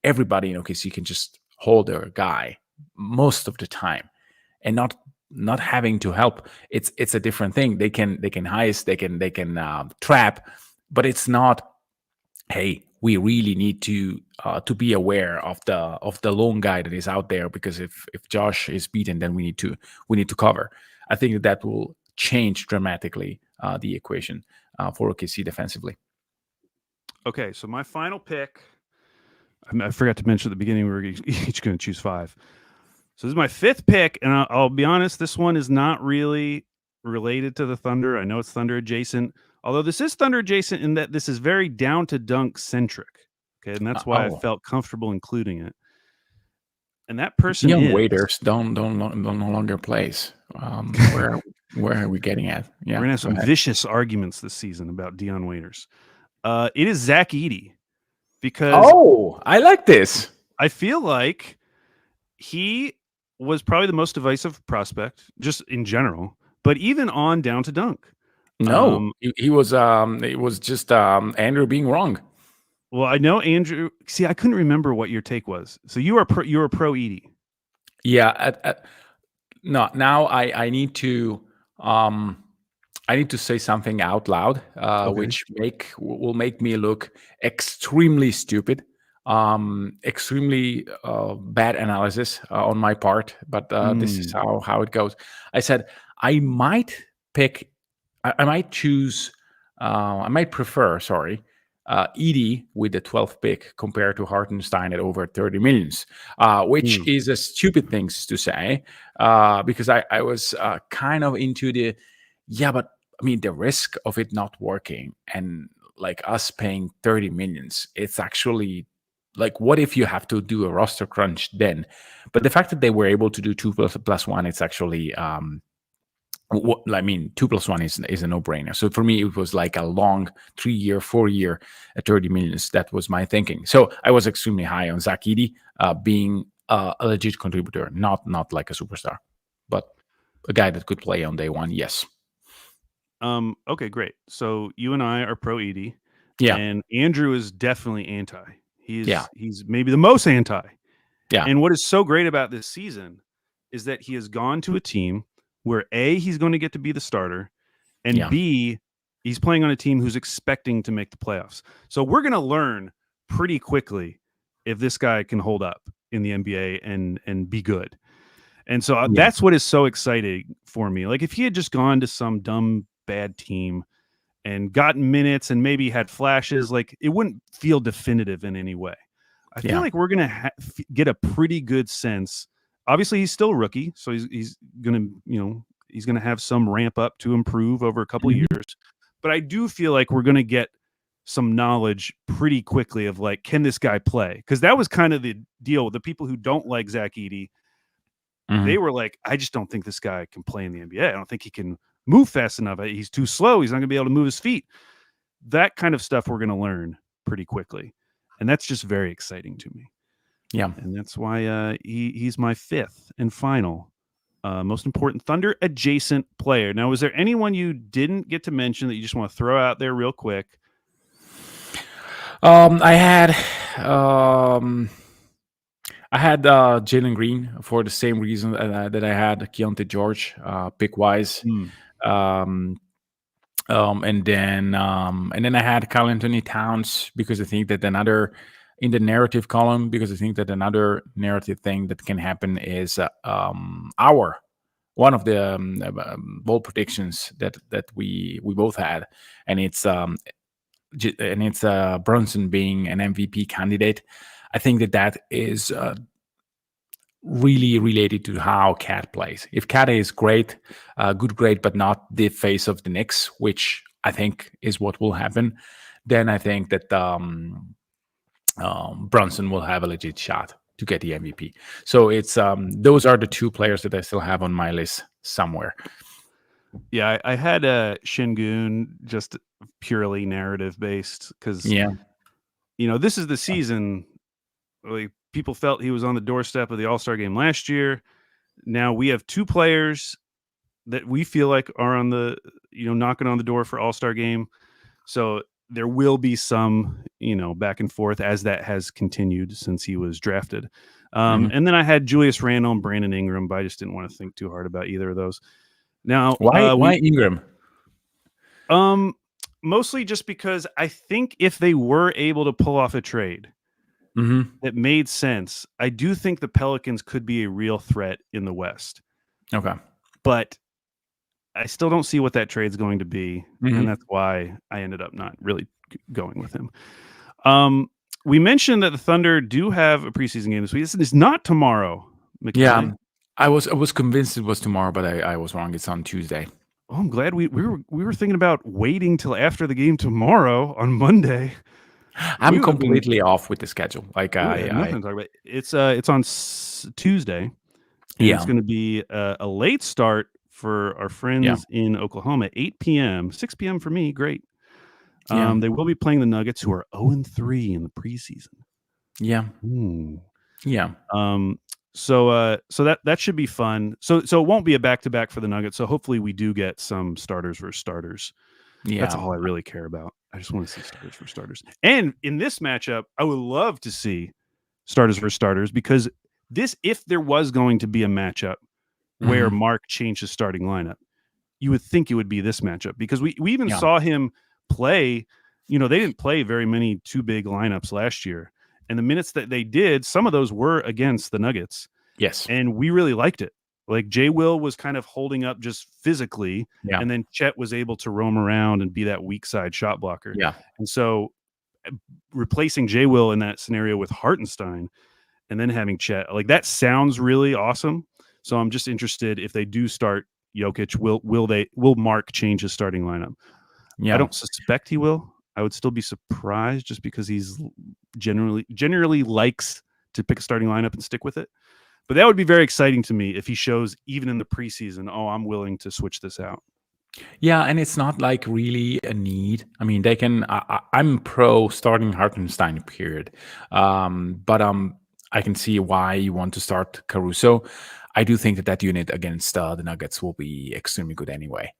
everybody in OKC can just hold their guy most of the time and not having to help, it's a different thing. They can heist, they can trap, but it's not, hey, we really need to be aware of the lone guy that is out there, because if Josh is beaten, then we need to cover. I think that will change dramatically the equation for OKC defensively. Okay, so my final pick. I forgot to mention at the beginning we were each going to choose five. So this is my fifth pick, and I'll be honest, this one is not really related to the Thunder. I know it's Thunder adjacent, although this is Thunder adjacent in that this is very down to dunk centric. Okay, and that's why I Oh, felt comfortable including it. And that person Dion is Waiters don't no longer plays. Where are we getting at? we're Yeah, gonna have go some ahead. vicious arguments this season about Dion Waiters. It is Zach Edey, because Oh, I like this. I feel like he was probably the most divisive prospect just in general, but even on down to dunk. No, Um, he was it was just Andrew being wrong. well, I know Andrew. See, I couldn't remember what your take was. So you are pro Edie. Yeah, no, now um I need to say something out loud, Okay. which will make me look extremely stupid, extremely bad analysis on my part. But this is Mm, how it goes. I said I might pick, I might choose, I might prefer, sorry, Edie with the 12th pick compared to Hartenstein at over 30 millions, which mm, is a stupid thing to say, because I was kind of into the, yeah, but I mean, the risk of it not working and like us paying 30 millions, it's actually like, what if you have to do a roster crunch then? But the fact that they were able to do two plus one, it's actually, I mean, 2 plus 1 is a no brainer. So for me, it was like a long 3 year, 4 year, 30 millions. That was my thinking. So I was extremely high on Zach Edey being a legit contributor, not like a superstar, but a guy that could play on day one. Yes. okay, great. So you and I are pro Edie, Yeah. and Andrew is definitely anti. Yeah. He's maybe the most anti. Yeah. And what is so great about this season is that he has gone to a team where A, he's going to get to be the starter, and Yeah. B, he's playing on a team who's expecting to make the playoffs. So we're going to learn pretty quickly if this guy can hold up in the NBA and be good. And so Yeah. that's what is so exciting for me. Like if he had just gone to some dumb bad team and gotten minutes and maybe had flashes, like it wouldn't feel definitive in any way. I feel Yeah. like we're gonna get a pretty good sense. Obviously, he's still a rookie, so he's gonna he's gonna have some ramp up to improve over a couple of Mhm. years. But I do feel like we're gonna get some knowledge pretty quickly of like, can this guy play? Because that was kind of the deal with the people who don't like Zach Edey. They Mhm. were like, I just don't think this guy can play in the NBA. I don't think he can move fast enough. He's too slow. He's not gonna be able to move his feet. That kind of stuff we're gonna learn pretty quickly, and that's just very exciting to me. Yeah. And that's why he's my fifth and final most important Thunder adjacent player. Now, was there anyone you didn't get to mention that you just want to throw out there real quick? I had Jalen Green for the same reason that I had Keontae George, pick wise. Um, and then I had Karl Anthony Towns because I think that another in the narrative column, because I think that another narrative thing that can happen is our one of the bold predictions that we both had, and it's Brunson being an MVP candidate. I think that is really related to how Cat plays. If Cat is great, great, but not the face of the Knicks, which I think is what will happen, then I think that Brunson will have a legit shot to get the MVP. So it's those are the two players that I still have on my list somewhere. Yeah, I had Shingun just purely narrative based because Yeah, this is the season. Like people felt he was on the doorstep of the All-Star game last year. Now we have two players that we feel like are on the knocking on the door for All-Star game. So there will be some back and forth as that has continued since he was drafted. Mhm. And then I had Julius Randle and Brandon Ingram, but I just didn't want to think too hard about either of those. Now Why Ingram? um mostly just because I think if they were able to pull off a trade Hmm. that made sense, I do think the Pelicans could be a real threat in the West. Okay. But I still don't see what that trade's going to be, Mhm. and that's why I ended up not really going with him. Um, we mentioned that the Thunder do have a preseason game this week. This is not tomorrow, Yeah, Michele. I was convinced it was tomorrow, but I was wrong. It's on Tuesday. Oh, I'm glad we were thinking about waiting till after the game tomorrow on Monday. We I'm would have been completely off with the schedule. Like we would have had nothing to talk about. It's on Tuesday, and it's yeah, going to be a late start for our yeah, friends in Oklahoma, 8 p.m., 6 p.m. for me. Great. yeah, They will be playing the Nuggets, who are 0-3 in the preseason. yeah, Ooh. yeah, So that should be fun. So it won't be a back-to-back for the Nuggets. So hopefully we do get some starters versus starters. That's yeah. all I really care about. I just want to see starters versus starters. And in this matchup, I would love to see starters versus starters because if there was going to be a matchup where Hmm. Mark changed his starting lineup, you would think it would be this matchup because we even Yeah. saw him play. They didn't play very many two big lineups last year. And the minutes that they did, some of those were against the Nuggets. Yes. And we really liked it. Like Jay Will was kind of holding up just physically, Yeah. and then Chet was able to roam around and be that weak side shot blocker. Yeah. And so replacing Jay Will in that scenario with Hartenstein and then having Chet, like that sounds really awesome. So I'm just interested if they do start Jokic, will Mark change his starting lineup? I Yeah. don't suspect he will. I would still be surprised just because he's generally likes to pick a starting lineup and stick with it. But that would be very exciting to me if he shows even in the preseason, oh, I'm willing to switch this out. Yeah, and it's not like really a need. I mean, they can. I'm pro starting Hartenstein, period. But I can see why you want to start Caruso. I do think that unit against the Nuggets will be extremely good anyway,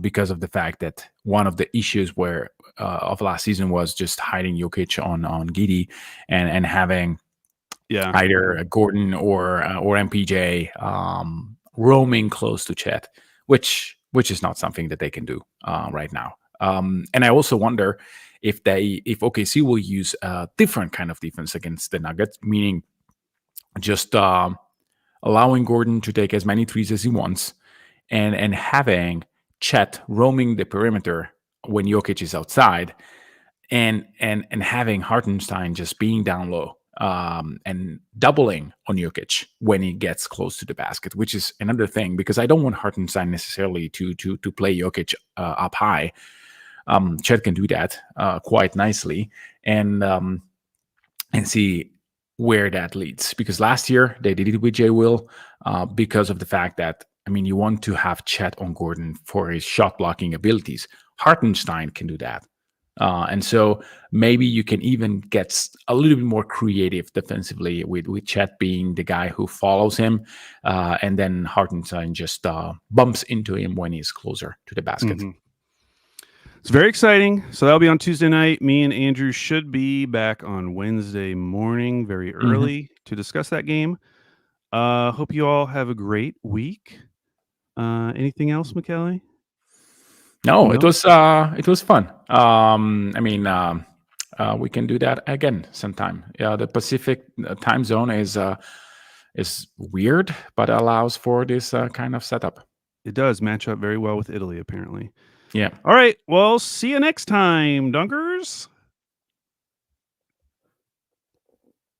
because of the fact that one of the issues of last season was just hiding Jokic on Giddey and having Yeah. either Gordon or MPJ roaming close to Chet. which is not something that they can do right now. And I also wonder if OKC will use a different kind of defense against the Nuggets, meaning just allowing Gordon to take as many threes as he wants, and having Chet roaming the perimeter when Jokic is outside, and having Hartenstein just being down low and doubling on Jokic when he gets close to the basket, which is another thing, because I don't want Hartenstein necessarily to play Jokic up high. Chet can do that quite nicely, and see where that leads. Because last year they did it with Jay Will because of the fact that, I mean, you want to have Chet on Gordon for his shot blocking abilities. Hartenstein can do that. And so maybe you can even get a little bit more creative defensively with Chet being the guy who follows him, and then Hartenstein just bumps into him when he's closer to the basket. Mm-hmm. It's very exciting. So that'll be on Tuesday night. Me and Andrew should be back on Wednesday morning very early to discuss that game. Hope you all have a great week. Anything else, Michele? No, it was fun. I mean, we can do that again sometime. Yeah, the Pacific time zone is weird, but allows for this kind of setup. It does match up very well with Italy, apparently. Yeah. All right. Well, see you next time, Dunkers.